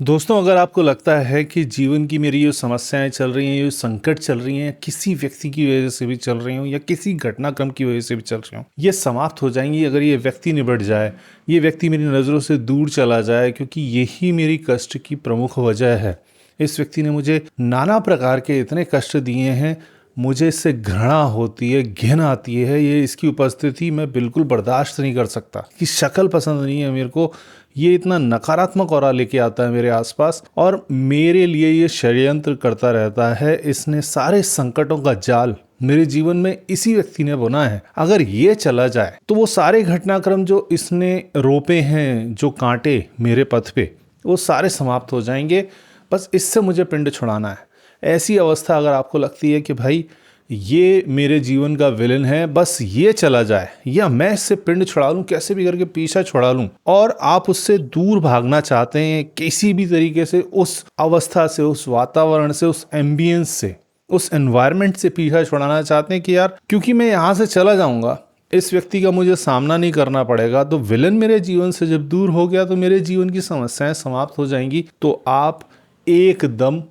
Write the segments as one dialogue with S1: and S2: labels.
S1: दोस्तों, अगर आपको लगता है कि जीवन की मेरी जो समस्याएं चल रही हैं, जो संकट चल रही हैं, किसी व्यक्ति की वजह से भी चल रही हूँ या किसी घटनाक्रम की वजह से भी चल रही हूँ, ये समाप्त हो जाएंगी अगर ये व्यक्ति निबट जाए, ये व्यक्ति मेरी नज़रों से दूर चला जाए, क्योंकि यही मेरी कष्ट की प्रमुख वजह है। इस व्यक्ति ने मुझे नाना प्रकार के इतने कष्ट दिए हैं, मुझे इससे घृणा होती है, घिन आती है। ये इसकी उपस्थिति मैं बिल्कुल बर्दाश्त नहीं कर सकता। कि शक्ल पसंद नहीं है मेरे को। ये इतना नकारात्मक ऑरा लेके आता है मेरे आसपास और मेरे लिए ये षड्यंत्र करता रहता है। इसने सारे संकटों का जाल मेरे जीवन में इसी व्यक्ति ने बुना है। अगर ये चला जाए तो वो सारे घटनाक्रम जो इसने रोपे हैं, जो कांटे मेरे पथ पे, वो सारे समाप्त हो जाएंगे। बस इससे मुझे पिंड छुड़ाना है। ऐसी अवस्था अगर आपको लगती है कि भाई ये मेरे जीवन का विलन है, बस ये चला जाए या मैं इससे पिंड छुड़ा लूं, कैसे भी करके पीछा छुड़ा लूं, और आप उससे दूर भागना चाहते हैं किसी भी तरीके से, उस अवस्था से, उस वातावरण से, उस एम्बियंस से, उस एनवायरनमेंट से पीछा छुड़ाना चाहते हैं कि यार क्योंकि मैं यहाँ से चला जाऊंगा, इस व्यक्ति का मुझे सामना नहीं करना पड़ेगा, तो विलन मेरे जीवन से जब दूर हो गया तो मेरे जीवन की समस्याएं समाप्त हो जाएंगी। तो आप एकदम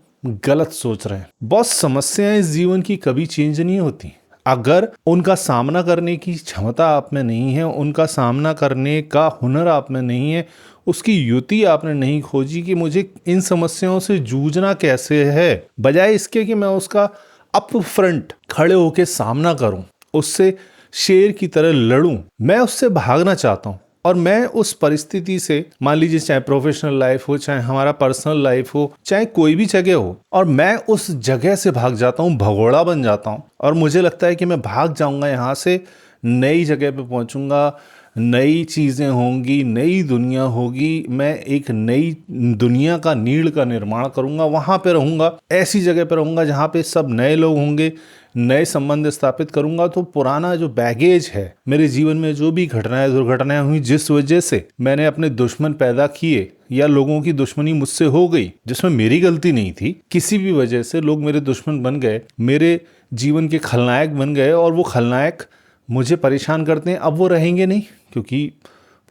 S1: गलत सोच रहे हैं। बॉस, समस्याएं इस जीवन की कभी चेंज नहीं होती। अगर उनका सामना करने की क्षमता आप में नहीं है, उनका सामना करने का हुनर आप में नहीं है, उसकी युति आपने नहीं खोजी कि मुझे इन समस्याओं से जूझना कैसे है, बजाय इसके कि मैं उसका अप फ्रंट खड़े होकर सामना करूं, उससे शेर की तरह लड़ूं, मैं उससे भागना चाहता हूं। और मैं उस परिस्थिति से, मान लीजिए चाहे प्रोफेशनल लाइफ हो, चाहे हमारा पर्सनल लाइफ हो, चाहे कोई भी जगह हो, और मैं उस जगह से भाग जाता हूँ, भगोड़ा बन जाता हूँ, और मुझे लगता है कि मैं भाग जाऊंगा यहाँ से, नई जगह पे पहुंचूंगा, नई चीजें होंगी, नई दुनिया होगी, मैं एक नई दुनिया का नीड़ का निर्माण करूंगा, वहां पे रहूंगा, ऐसी जगह पे रहूंगा जहां पे सब नए लोग होंगे, नए संबंध स्थापित करूंगा। तो पुराना जो बैगेज है मेरे जीवन में, जो भी घटनाएं दुर्घटनाएं हुई, जिस वजह से मैंने अपने दुश्मन पैदा किए या लोगों की दुश्मनी मुझसे हो गई, जिसमें मेरी गलती नहीं थी, किसी भी वजह से लोग मेरे दुश्मन बन गए, मेरे जीवन के खलनायक बन गए, और वो खलनायक मुझे परेशान करते हैं। अब वो रहेंगे नहीं, क्योंकि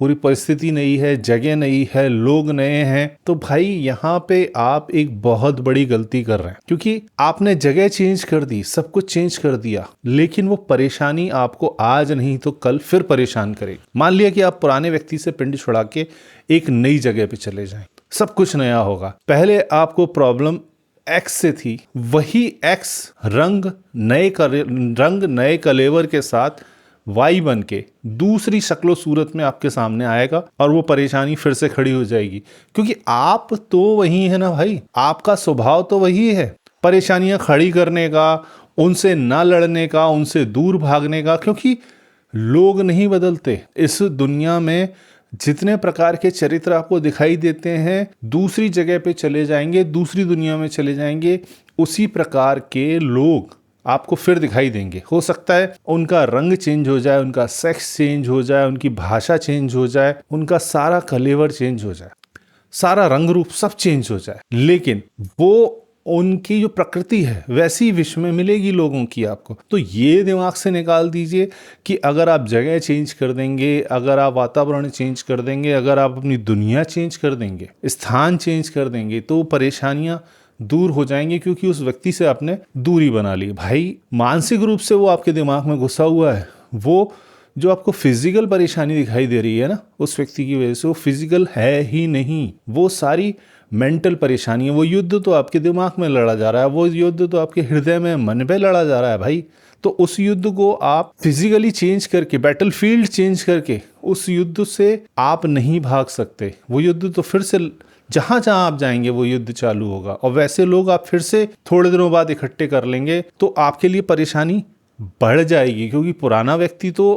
S1: पूरी परिस्थिति नई है, जगह नई है, लोग नए हैं। तो भाई यहाँ पे आप एक बहुत बड़ी गलती कर रहे हैं, क्योंकि आपने जगह चेंज कर दी, सब कुछ चेंज कर दिया, लेकिन वो परेशानी आपको आज नहीं तो कल फिर परेशान करेगी। मान लिया कि आप पुराने व्यक्ति से पिंड छुड़ा के एक नई जगह पे चले जाएं, सब कुछ नया होगा। पहले आपको प्रॉब्लम एक्स से थी, वही एक्स रंग नए कलेवर के साथ वाई बन के दूसरी शक्लो सूरत में आपके सामने आएगा, और वो परेशानी फिर से खड़ी हो जाएगी, क्योंकि आप तो वही है ना भाई, आपका स्वभाव तो वही है, परेशानियां खड़ी करने का, उनसे ना लड़ने का, उनसे दूर भागने का। क्योंकि लोग नहीं बदलते इस दुनिया में। जितने प्रकार के चरित्र आपको दिखाई देते हैं, दूसरी जगह पे चले जाएंगे, दूसरी दुनिया में चले जाएंगे, उसी प्रकार के लोग आपको फिर दिखाई देंगे। हो सकता है उनका रंग चेंज हो जाए, उनका सेक्स चेंज हो जाए, उनकी भाषा चेंज हो जाए, उनका सारा कलेवर चेंज हो जाए, सारा रंग रूप सब चेंज हो जाए, लेकिन वो उनकी जो प्रकृति है वैसी विश्व में मिलेगी लोगों की आपको। तो ये दिमाग से निकाल दीजिए कि अगर आप जगह चेंज कर देंगे, अगर आप वातावरण चेंज कर देंगे, अगर आप अपनी दुनिया चेंज कर देंगे, स्थान चेंज कर देंगे, तो परेशानियां दूर हो जाएंगे, क्योंकि उस व्यक्ति से आपने दूरी बना ली। भाई, मानसिक रूप से वो आपके दिमाग में घुसा हुआ है। वो जो आपको फिजिकल परेशानी दिखाई दे रही है ना उस व्यक्ति की वजह से, वो फिजिकल है ही नहीं, वो सारी मेंटल परेशानी है। वो युद्ध तो आपके दिमाग में लड़ा जा रहा है, वो युद्ध तो आपके हृदय में, मन पे लड़ा जा रहा है भाई। तो उस युद्ध को आप फिजिकली चेंज करके, बैटल फील्ड चेंज करके, उस युद्ध से आप नहीं भाग सकते। वो युद्ध तो फिर से जहां जहां आप जाएंगे वो युद्ध चालू होगा, और वैसे लोग आप फिर से थोड़े दिनों बाद इकट्ठे कर लेंगे, तो आपके लिए परेशानी बढ़ जाएगी। क्योंकि पुराना व्यक्ति तो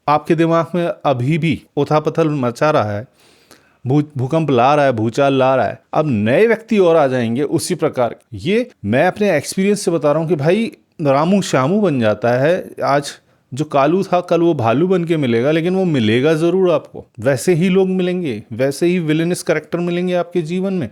S1: आपके दिमाग में अभी भी उथापथल मचा रहा है, भूकंप ला रहा है, भूचाल ला रहा है। अब नए व्यक्ति और आ जाएंगे उसी प्रकार। ये मैं अपने एक्सपीरियंस से बता रहा हूँ कि भाई, रामू श्यामू बन जाता है। आज जो कालू था, कल वो भालू बन के मिलेगा, लेकिन वो मिलेगा जरूर आपको। वैसे ही लोग मिलेंगे, वैसे ही विलेनस कैरेक्टर मिलेंगे आपके जीवन में,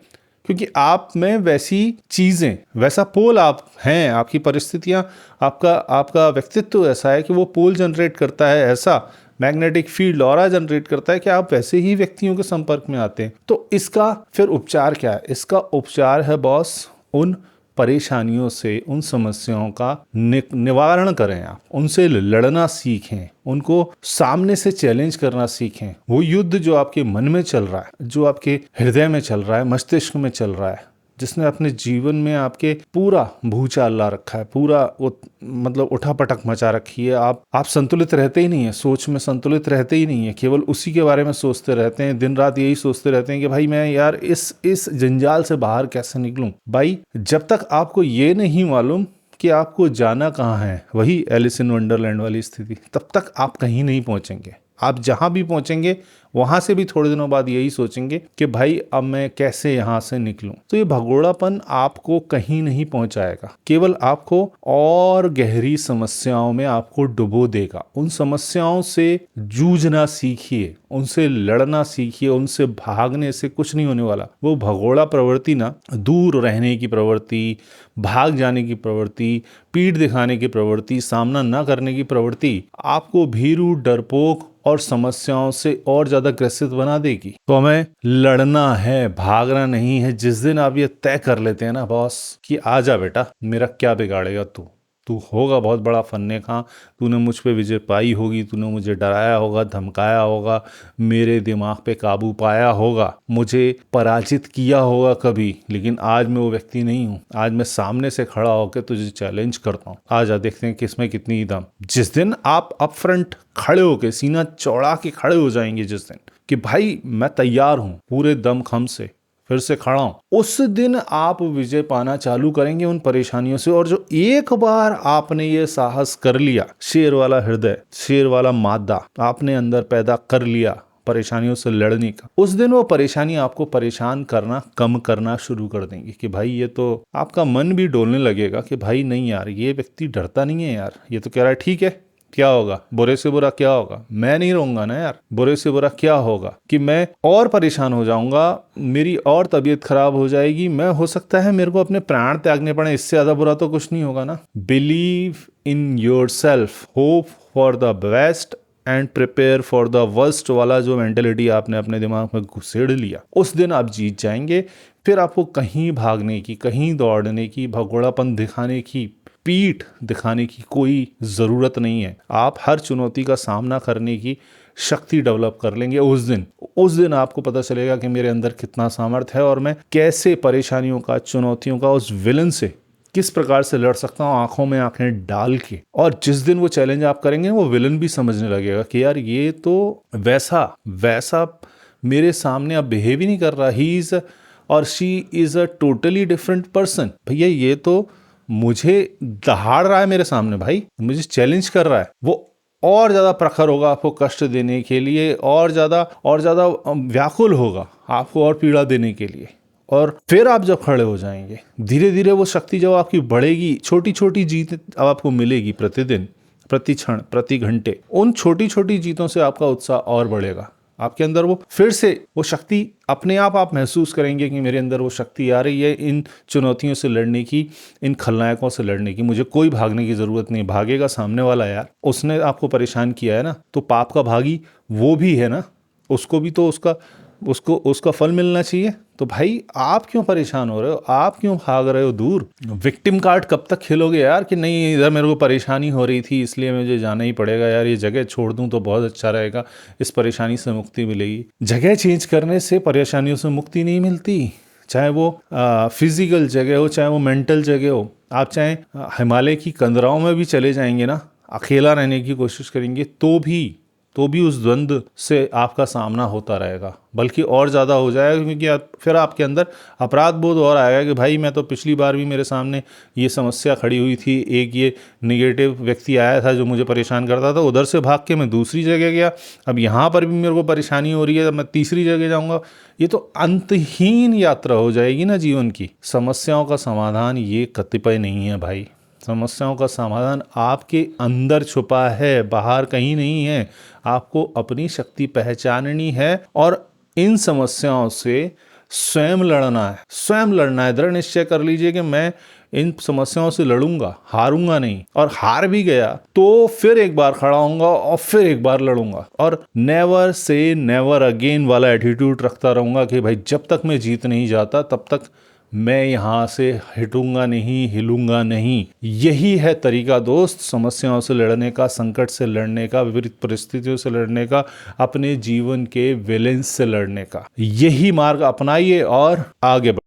S1: क्योंकि आप में वैसी चीजें, वैसा पोल आप हैं, आपकी परिस्थितियां, आपका व्यक्तित्व ऐसा है कि वो पोल जनरेट करता है ऐसा, मैग्नेटिक फील्ड ऑरा जनरेट करता है कि आप वैसे ही व्यक्तियों के संपर्क में आते हैं। तो इसका फिर उपचार क्या है? इसका उपचार है बॉस, उन परेशानियों से, उन समस्याओं का निवारण करें। आप उनसे लड़ना सीखें, उनको सामने से चैलेंज करना सीखें। वो युद्ध जो आपके मन में चल रहा है, जो आपके हृदय में चल रहा है, मस्तिष्क में चल रहा है, जिसने अपने जीवन में आपके पूरा भूचाल ला रखा है, पूरा वो मतलब उठापटक मचा रखी है। आप संतुलित रहते ही नहीं है, सोच में संतुलित रहते ही नहीं है, केवल उसी के बारे में सोचते रहते हैं, दिन रात यही सोचते रहते हैं कि भाई मैं यार इस जंजाल से बाहर कैसे निकलूं। भाई जब तक आपको ये नहीं मालूम कि आपको जाना कहाँ है, वही एलिस इन वंडरलैंड वाली स्थिति, तब तक आप कहीं नहीं पहुंचेंगे। आप जहां भी पहुंचेंगे वहां से भी थोड़े दिनों बाद यही सोचेंगे कि भाई अब मैं कैसे यहां से निकलूं। तो ये भगोड़ापन आपको कहीं नहीं पहुंचाएगा, केवल आपको और गहरी समस्याओं में आपको डुबो देगा। उन समस्याओं से जूझना सीखिए, उनसे लड़ना सीखिए, उनसे भागने से कुछ नहीं होने वाला। वो भगोड़ा प्रवृत्ति ना, दूर रहने की प्रवृत्ति, भाग जाने की प्रवृत्ति, पीठ दिखाने की प्रवृत्ति, सामना न करने की प्रवृत्ति आपको भीरू, डरपोक और समस्याओं से और ज्यादा ग्रसित बना देगी। तो हमें लड़ना है, भागना नहीं है। जिस दिन आप ये तय कर लेते हैं ना बॉस कि आजा बेटा, मेरा क्या बिगाड़ेगा तू होगा बहुत बड़ा फन्ने खां, तूने मुझ पे विजय पाई होगी, तूने मुझे डराया होगा, धमकाया होगा, मेरे दिमाग पे काबू पाया होगा, मुझे पराजित किया होगा कभी, लेकिन आज मैं वो व्यक्ति नहीं हूँ। आज मैं सामने से खड़ा होकर तुझे चैलेंज करता हूँ, आजा देखते हैं किसमें कितनी दम। जिस दिन आप अप फ्रंट खड़े होके, सीना चौड़ा के खड़े हो जाएंगे जिस दिन कि भाई मैं तैयार हूँ, पूरे दम खम से फिर से खड़ा हूं, उस दिन आप विजय पाना चालू करेंगे उन परेशानियों से। और जो एक बार आपने ये साहस कर लिया, शेर वाला हृदय, शेर वाला मादा आपने अंदर पैदा कर लिया परेशानियों से लड़ने का, उस दिन वो परेशानी आपको परेशान करना कम करना शुरू कर देंगे कि भाई ये तो, आपका मन भी डोलने लगेगा कि भाई नहीं यार, ये व्यक्ति डरता नहीं है यार, ये तो कह रहा है ठीक है, क्या होगा, बुरे से बुरा क्या होगा, मैं नहीं रहूंगा ना यार, बुरे से बुरा क्या होगा कि मैं और परेशान हो जाऊंगा, मेरी और तबीयत खराब हो जाएगी, मैं हो सकता है मेरे को अपने प्राण त्यागने पड़े, इससे ज्यादा बुरा तो कुछ नहीं होगा ना। Believe in yourself, hope for the best and prepare for the worst वाला जो मेंटेलिटी आपने अपने दिमाग में घुसेड़ लिया, उस दिन आप जीत जाएंगे। फिर आपको कहीं भागने की, कहीं दौड़ने की, भगोड़ापन दिखाने की, पीठ दिखाने की कोई ज़रूरत नहीं है। आप हर चुनौती का सामना करने की शक्ति डेवलप कर लेंगे उस दिन आपको पता चलेगा कि मेरे अंदर कितना सामर्थ्य है और मैं कैसे परेशानियों का, चुनौतियों का, उस विलन से किस प्रकार से लड़ सकता हूँ, आंखों में आंखें डाल के। और जिस दिन वो चैलेंज आप करेंगे, वो विलन भी समझने लगेगा कि यार ये तो वैसा मेरे सामने अब बिहेव ही नहीं कर रहा, ही इज और she is a totally different person. भैया ये तो मुझे दहाड़ रहा है मेरे सामने, भाई मुझे चैलेंज कर रहा है। वो और ज्यादा प्रखर होगा आपको कष्ट देने के लिए, और ज्यादा व्याकुल होगा आपको और पीड़ा देने के लिए। और फिर आप जब खड़े हो जाएंगे, धीरे धीरे वो शक्ति जब आपकी बढ़ेगी, छोटी छोटी जीत अब आपको मिलेगी प्रतिदिन, प्रति क्षण, प्रति घंटे, उन छोटी छोटी जीतों से आपका उत्साह और बढ़ेगा। आपके अंदर वो फिर से वो शक्ति अपने आप महसूस करेंगे कि मेरे अंदर वो शक्ति आ रही है इन चुनौतियों से लड़ने की, इन खलनायकों से लड़ने की। मुझे कोई भागने की जरूरत नहीं, भागेगा सामने वाला यार, उसने आपको परेशान किया है ना, तो पाप का भागी वो भी है ना, उसको भी तो उसका फल मिलना चाहिए। तो भाई आप क्यों परेशान हो रहे हो, आप क्यों भाग रहे हो दूर? विक्टिम कार्ड कब तक खेलोगे यार कि नहीं इधर मेरे को परेशानी हो रही थी इसलिए मुझे जाना ही पड़ेगा यार, ये जगह छोड़ दूं तो बहुत अच्छा रहेगा, इस परेशानी से मुक्ति मिलेगी। जगह चेंज करने से परेशानियों से मुक्ति नहीं मिलती, चाहे वो फिजिकल जगह हो, चाहे वो मेंटल जगह हो। आप चाहे हिमालय की कंदराओं में भी चले जाएंगे ना, अकेला रहने की कोशिश करेंगे तो भी उस द्वंद्व से आपका सामना होता रहेगा, बल्कि और ज़्यादा हो जाएगा, क्योंकि फिर आपके अंदर अपराध बोध और आएगा कि भाई मैं तो पिछली बार भी मेरे सामने ये समस्या खड़ी हुई थी, एक ये निगेटिव व्यक्ति आया था जो मुझे परेशान करता था, उधर से भाग के मैं दूसरी जगह गया, अब यहाँ पर भी मेरे को परेशानी हो रही है, मैं तीसरी जगह जाऊँगा। ये तो अंतहीन यात्रा हो जाएगी ना जीवन की। समस्याओं का समाधान ये कतिपय नहीं है भाई, समस्याओं का समाधान आपके अंदर छुपा है, बाहर कहीं नहीं है। आपको अपनी शक्ति पहचाननी है और इन समस्याओं से स्वयं लड़ना है, स्वयं लड़ना है। दृढ़ निश्चय कर लीजिए कि मैं इन समस्याओं से लड़ूंगा, हारूंगा नहीं, और हार भी गया तो फिर एक बार खड़ा होऊंगा और फिर एक बार लड़ूंगा, और नेवर से नेवर अगेन वाला एटीट्यूड रखता रहूंगा कि भाई जब तक मैं जीत नहीं जाता तब तक मैं यहाँ से हटूंगा नहीं, हिलूंगा नहीं। यही है तरीका दोस्त समस्याओं से लड़ने का, संकट से लड़ने का, विपरीत परिस्थितियों से लड़ने का, अपने जीवन के विलेंस से लड़ने का। यही मार्ग अपनाइए और आगे बढ़िए।